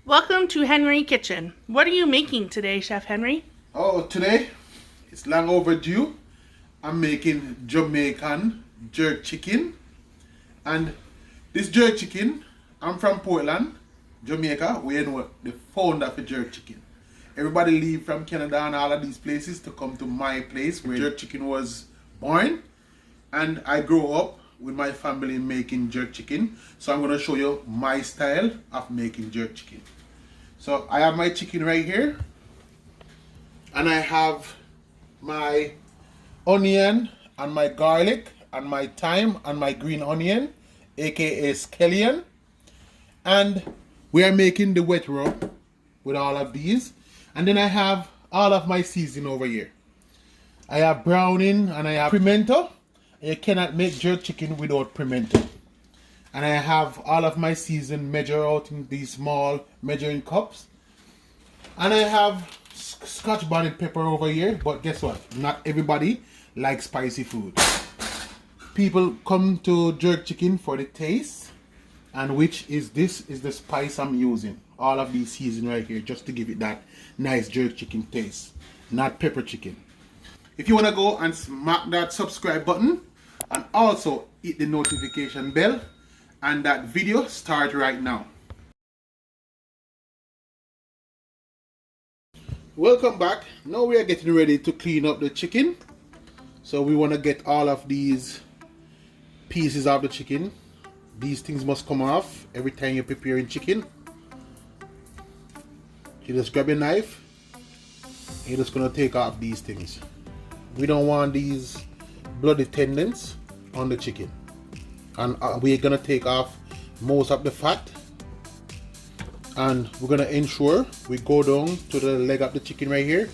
Welcome to Henry Kitchen. What are you making today, Chef Henry? Oh, today, it's long overdue. I'm making Jamaican jerk chicken. And this jerk chicken, I'm from Portland, Jamaica, where you know the founder of the jerk chicken. Everybody leave from Canada and all of these places to come to my place where jerk chicken was born. And I grew up with my family making jerk chicken. So I'm going to show you my style of making jerk chicken. So I have my chicken right here. And I have my onion and my garlic and my thyme and my green onion, aka scallion. And we are making the wet rub with all of these. And then I have all of my seasoning over here. I have browning and I have pimento. You cannot make jerk chicken without pimento. And I have all of my seasoning measured out in these small measuring cups. And I have Scotch bonnet pepper over here. But guess what? Not everybody likes spicy food. People come to jerk chicken for the taste. And this is the spice I'm using. All of these seasoning right here just to give it that nice jerk chicken taste. Not pepper chicken. If you want to go and smack that subscribe button and also hit the notification bell, and that video start right now. Welcome back. Now we are getting ready to clean up the chicken. So we want to get all of these pieces of the chicken. These things must come off every time you're preparing chicken. You just grab a knife and you're just going to take off these things. We don't want these bloody tendons on the chicken. And we're going to take off most of the fat. And we're going to ensure we go down to the leg of the chicken right here.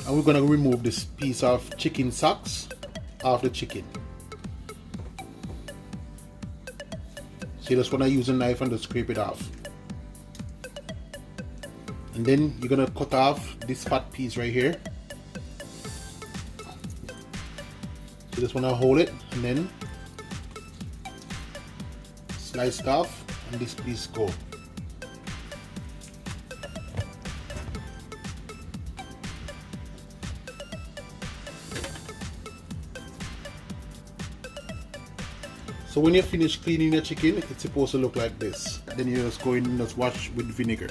And we're going to remove this piece of chicken socks off the chicken. So you just want to use a knife and just scrape it off. And then you're going to cut off this fat piece right here. You just want to hold it and then slice it off and this piece go. So when you finish cleaning your chicken, it's supposed to look like this. Then you just go in and just wash with vinegar.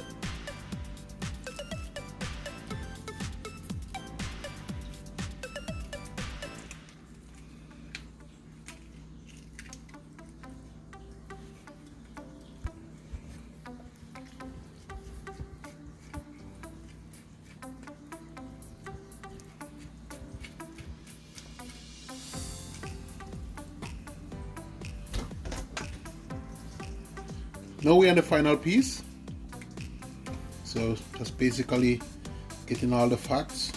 Now we're on the final piece. So just basically getting all the fats.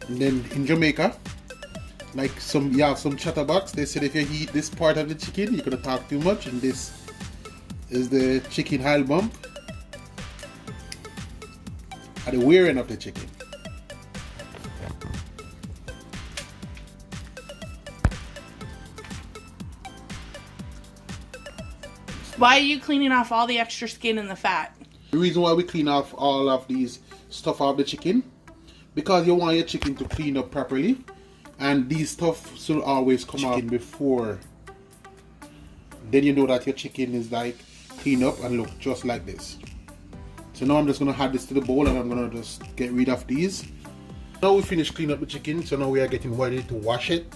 And then in Jamaica, like some chatterbox, they said if you eat this part of the chicken, you're gonna talk too much, and this is the chicken hile bump at the rear end of the chicken. Why are you cleaning off all the extra skin and the fat? The reason why we clean off all of these stuff off the chicken, because you want your chicken to clean up properly, and these stuff should always come out before. Then you know that your chicken is like clean up and look just like this. So now I'm just gonna add this to the bowl and I'm gonna just get rid of these. Now we finished cleaning up the chicken, so now we are getting ready to wash it.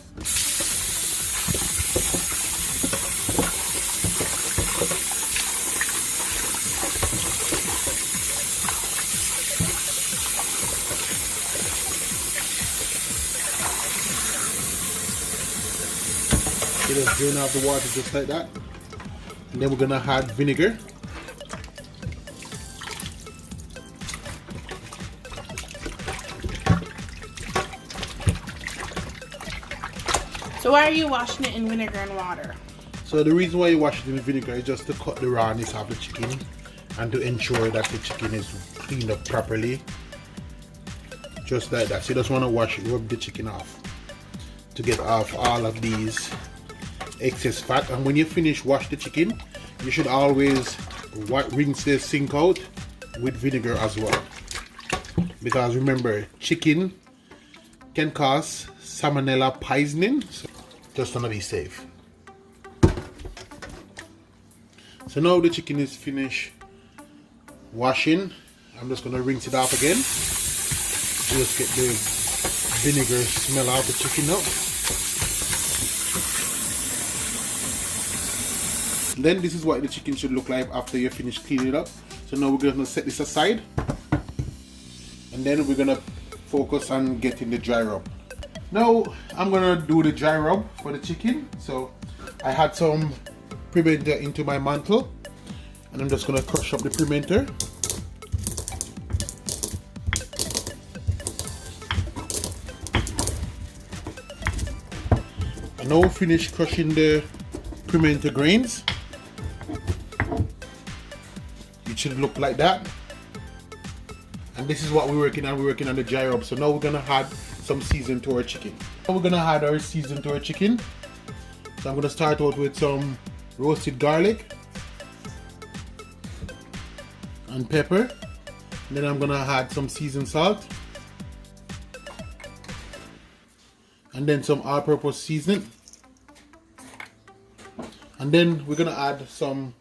Just drain off the water just like that. And then we're gonna add vinegar. So why are you washing it in vinegar and water? So the reason why you wash it in vinegar is just to cut the rawness of the chicken and to ensure that the chicken is cleaned up properly. Just like that. So you just want to rub the chicken off to get off all of these excess fat. And when you finish wash the chicken, you should always rinse the sink out with vinegar as well. Because remember, chicken can cause salmonella poisoning. So just want to be safe. So now the chicken is finished washing. I'm just going to rinse it off again. Just get the vinegar smell out of the chicken now. Then this is what the chicken should look like after you finish cleaning it up. So now we're going to set this aside. And then we're going to focus on getting the dry rub. Now I'm going to do the dry rub for the chicken. So I had some pimento into my mantle. And I'm just going to crush up the pimento. I now finish crushing the pimento grains. It should look like that. And this is what we're working on. We're working on the dry rub. So now we're gonna add some seasoning to our chicken. Now we're gonna add our seasoning to our chicken. So I'm gonna start out with some roasted garlic and pepper. And then I'm gonna add some seasoned salt. And then some all-purpose seasoning. And then we're gonna add some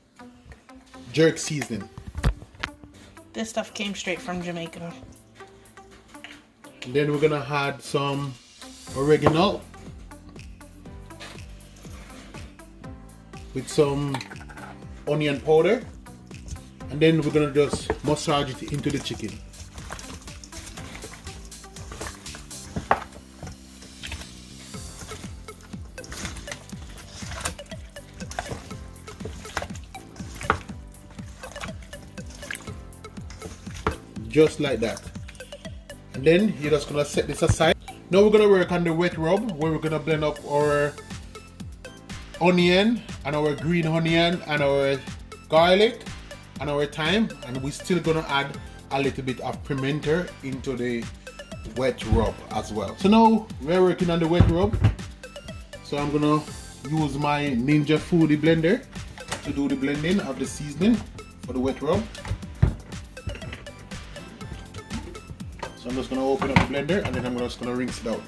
jerk seasoning. This stuff came straight from Jamaica. And then we're gonna add some oregano with some onion powder. And then we're gonna just massage it into the chicken. Just like that. And then you're just gonna set this aside. Now we're gonna work on the wet rub, where we're gonna blend up our onion and our green onion and our garlic and our thyme, and we're still gonna add a little bit of pimento into the wet rub as well. So now we're working on the wet rub. So I'm gonna use my Ninja Foodie blender to do the blending of the seasoning for the wet rub. So I'm just going to open up the blender and then I'm just going to rinse it out.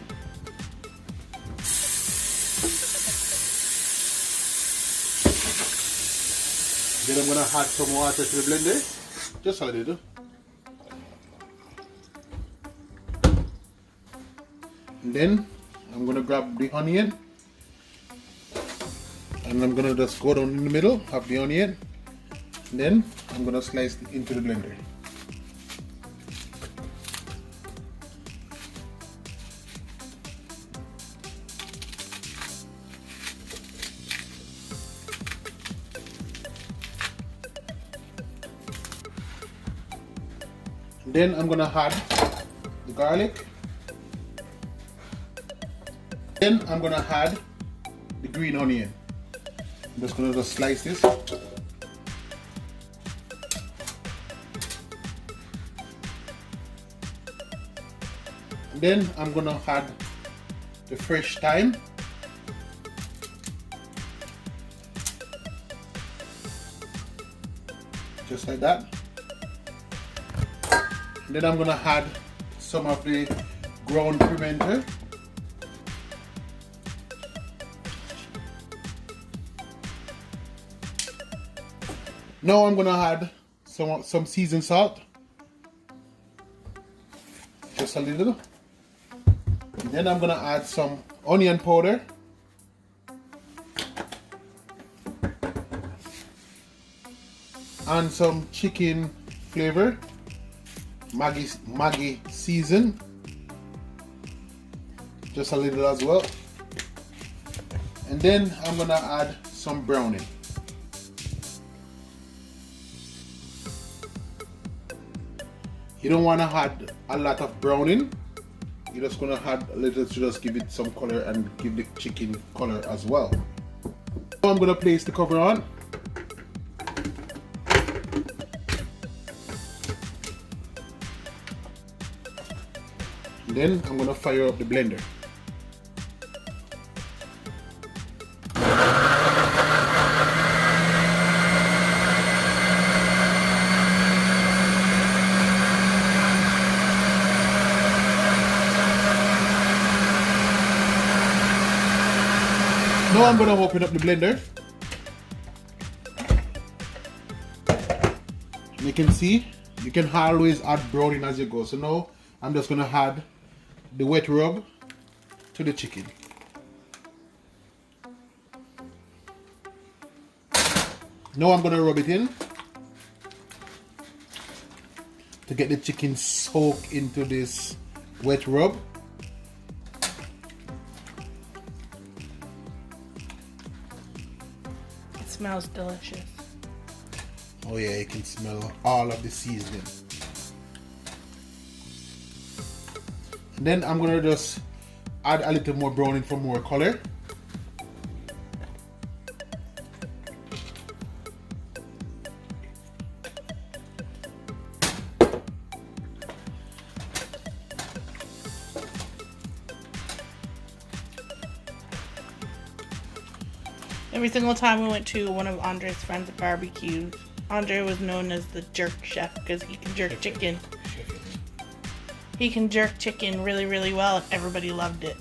Then I'm going to add some water to the blender, just a little. And then I'm going to grab the onion and I'm going to just go down in the middle of the onion. And then I'm going to slice it into the blender. Then I'm gonna add the garlic. Then I'm gonna add the green onion. I'm just gonna slice this. And then I'm gonna add the fresh thyme. Just like that. And then I'm gonna add some of the ground pimento. Now I'm gonna add some seasoned salt, just a little. And then I'm gonna add some onion powder. And some chicken flavor. Maggi season, just a little as well. And then I'm gonna add some browning. You don't want to add a lot of browning. you're just gonna add a little to just give it some color and give the chicken color as well. Now I'm gonna place the cover on. Then I'm gonna fire up the blender. Now I'm gonna open up the blender. You can see, you can always add browning as you go. So now I'm just gonna add the wet rub to the chicken. Now I'm gonna rub it in to get the chicken soaked into this wet rub. It smells delicious. Oh yeah, you can smell all of the seasoning. And then I'm gonna just add a little more browning for more color. Every single time we went to one of Andre's friends' barbecues, Andre was known as the jerk chef because he can jerk chicken. He can jerk chicken really, really well, and everybody loved it.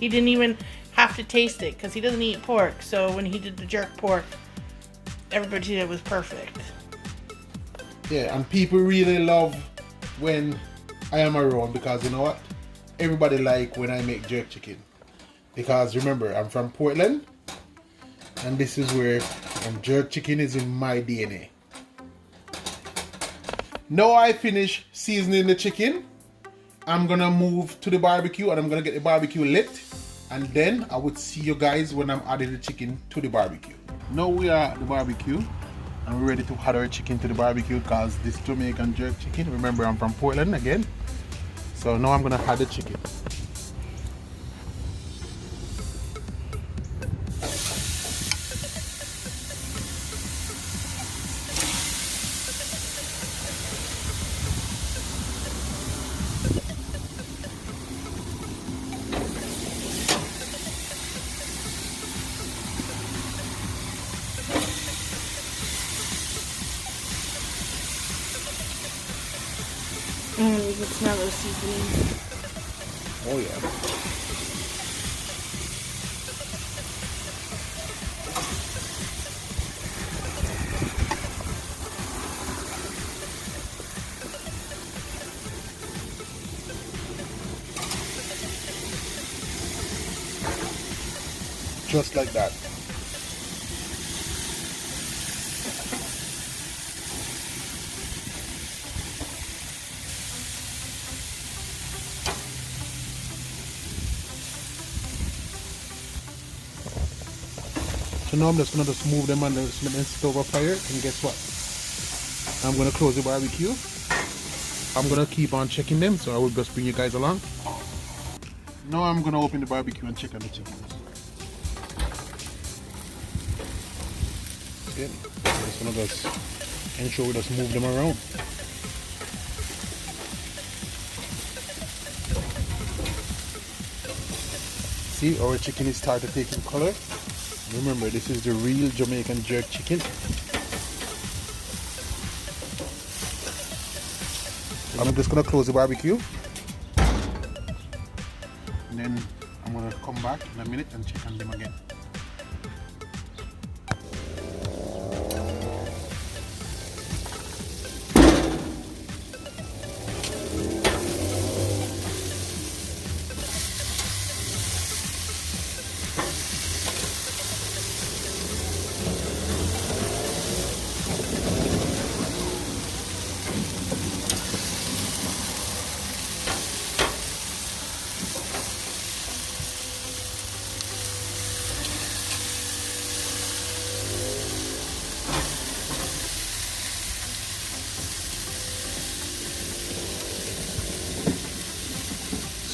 He didn't even have to taste it because he doesn't eat pork. So when he did the jerk pork, everybody said it was perfect. Yeah, and people really love when I am around because you know what? Everybody like when I make jerk chicken. Because remember, I'm from Portland, and this is where jerk chicken is in my DNA. Now I finish seasoning the chicken, I'm gonna move to the barbecue and I'm gonna get the barbecue lit, and then I would see you guys when I'm adding the chicken to the barbecue. Now we are at the barbecue and we're ready to add our chicken to the barbecue because this Jamaican jerk chicken, remember I'm from Portland again. So now I'm gonna add the chicken. You can smell those seasonings. Oh yeah. Just like that. So now I'm just gonna move them on the stove of fire, and guess what? I'm gonna close the barbecue. I'm gonna keep on checking them, so I will just bring you guys along. Now I'm gonna open the barbecue and check on the chickens. Okay, I'm just gonna ensure we just move them around. See, our chicken is started taking color. Remember, this is the real Jamaican jerk chicken. I'm just gonna close the barbecue, and then I'm gonna come back in a minute and check on them again.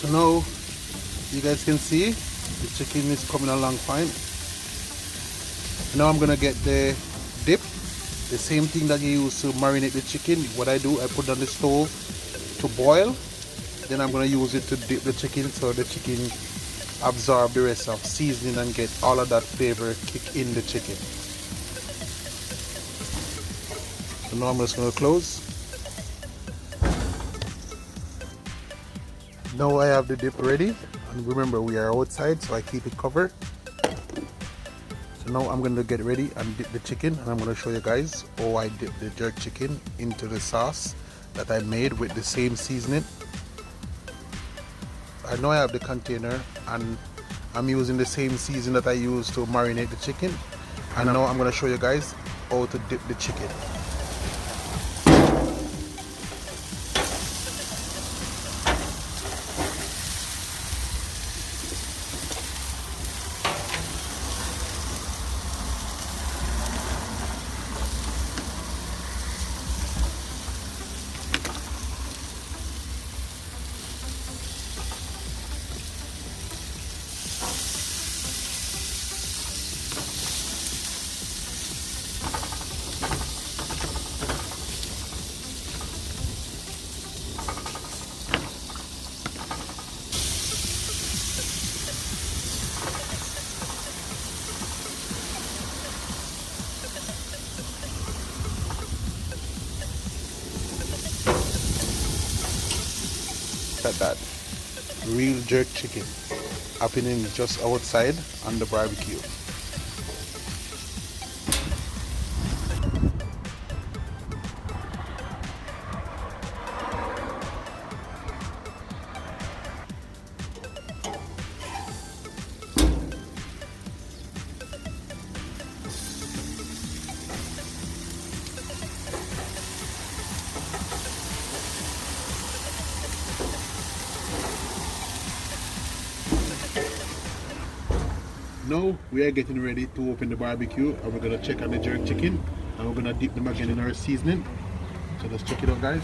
So now you guys can see the chicken is coming along fine. Now I'm gonna get the dip, the same thing that you use to marinate the chicken. What I do, I put it on the stove to boil, then I'm gonna use it to dip the chicken so the chicken absorb the rest of seasoning and get all of that flavor kick in the chicken. So now I'm just gonna close. Now I have the dip ready, and remember we are outside, so I keep it covered. So now I'm going to get ready and dip the chicken, and I'm going to show you guys how I dip the jerk chicken into the sauce that I made with the same seasoning. I know I have the container, and I'm using the same season that I use to marinate the chicken, and now I'm going to show you guys how to dip the chicken. At that real jerk chicken happening just outside on the barbecue. Now we are getting ready to open the barbecue, and we're gonna check on the jerk chicken, and we're gonna dip them again in our seasoning. So let's check it out, guys.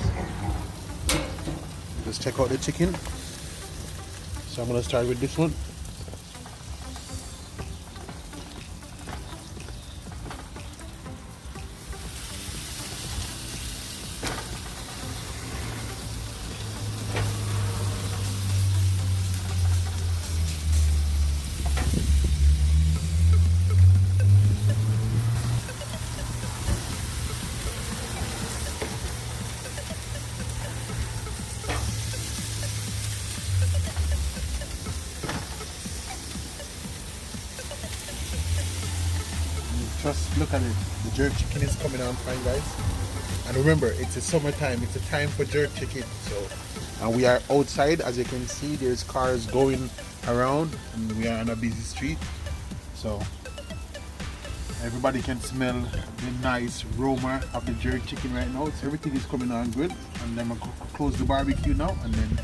Let's check out the chicken. So I'm gonna start with this one. Just look at it, the jerk chicken is coming on fine, guys. And remember, it's a summertime, it's a time for jerk chicken. So, and we are outside, as you can see, there's cars going around, and we are on a busy street. So everybody can smell the nice aroma of the jerk chicken right now. So everything is coming on good. And then I'm gonna close the barbecue now, and then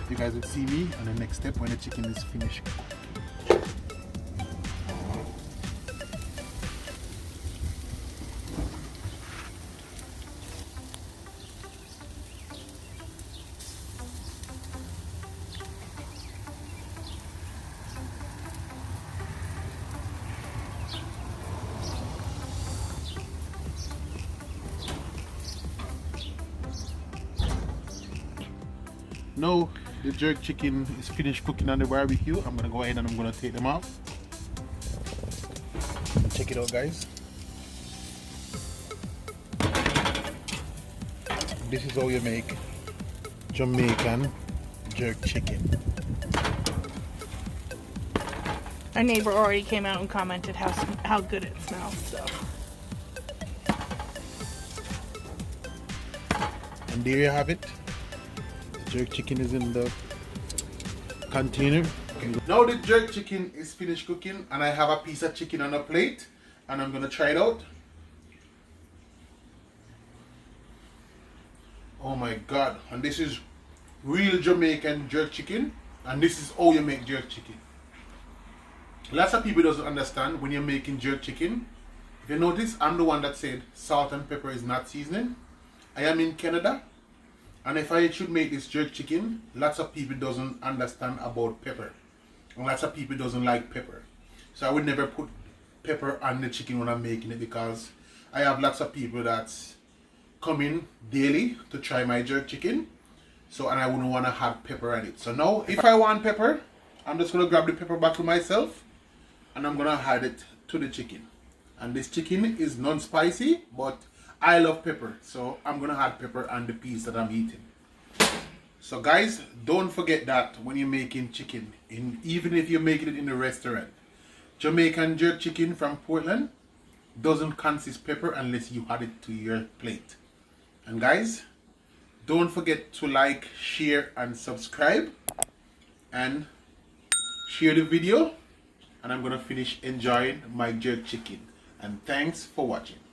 you guys will see me on the next step when the chicken is finished. Now the jerk chicken is finished cooking on the barbecue. I'm gonna go ahead and I'm gonna take them off. Check it out, guys. This is how you make Jamaican jerk chicken. Our neighbor already came out and commented how good it smells. So. And there you have it. Jerk chicken is in the container. Okay. Now the jerk chicken is finished cooking, and I have a piece of chicken on a plate, and I'm gonna try it out. Oh my god, and this is real Jamaican jerk chicken, and this is how you make jerk chicken. Lots of people doesn't understand when you're making jerk chicken. If you notice, I'm the one that said salt and pepper is not seasoning. I am in Canada, And if I should make this jerk chicken, lots of people doesn't understand about pepper. And lots of people doesn't like pepper. So I would never put pepper on the chicken when I'm making it, because I have lots of people that's come in daily to try my jerk chicken. So, and I wouldn't want to have pepper on it. So now, if I want pepper, I'm just going to grab the pepper bottle myself and I'm going to add it to the chicken. And this chicken is non-spicy, but I love pepper. So I'm going to add pepper on the piece that I'm eating. So guys, don't forget that when you're making chicken, even if you're making it in a restaurant, Jamaican jerk chicken from Portland doesn't consist pepper unless you add it to your plate. And guys, don't forget to like, share and subscribe and share the video, and I'm gonna finish enjoying my jerk chicken. And thanks for watching.